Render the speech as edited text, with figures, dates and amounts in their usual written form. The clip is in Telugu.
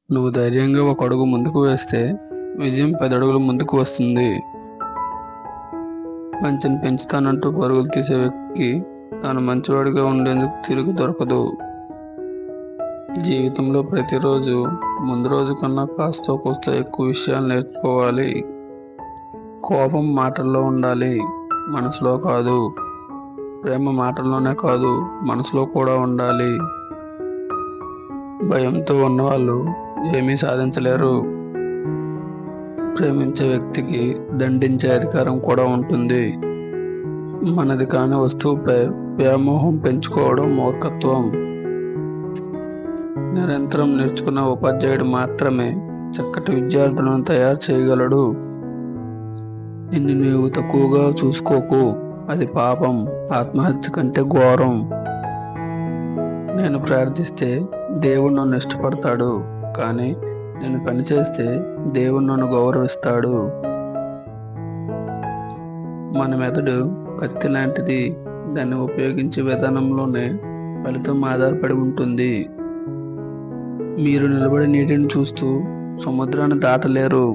నువ్వు ధైర్యంగా ఒక అడుగు ముందుకు వేస్తే విజయం 10 అడుగులు ముందుకు వస్తుంది. మంచిని పెంచుతానంటూ పరుగులు తీసే వ్యక్తికి తాను మంచివాడిగా ఉండేందుకు తిరిగి దొరకదు. జీవితంలో ప్రతిరోజు ముందు రోజు కన్నా కాస్తో కూస్తో ఎక్కువ విషయాలు నేర్చుకోవాలి. కోపం మాటల్లో ఉండాలి, మనసులో కాదు. ప్రేమ మాటల్లోనే కాదు, మనసులో కూడా ఉండాలి. భయంతో ఉన్నవాళ్ళు ఏమీ సాధించలేరు. ప్రేమించే వ్యక్తికి దండించే అధికారం కూడా ఉంటుంది. మనది కాని వస్తువుపై వ్యామోహం పెంచుకోవడం మూర్ఖత్వం. నిరంతరం నేర్చుకున్న ఉపాధ్యాయుడు మాత్రమే చక్కటి విద్యార్థులను తయారు చేయగలడు. నిన్ను నీవు తక్కువగా చూసుకోకు, అది పాపం, ఆత్మహత్య కంటే ఘోరం. నేను ప్రార్థిస్తే దేవుడు నన్ను ఇష్టపడతాడు, కానీ నేను పనిచేస్తే దేవుడు నన్ను గౌరవిస్తాడు. మన మెదడు కత్తి లాంటిది, దాన్ని ఉపయోగించే విధానంలోనే ఫలితం ఆధారపడి ఉంటుంది. మీరు నిలబడి నీటిని చూస్తూ సముద్రాన్ని దాటలేరు,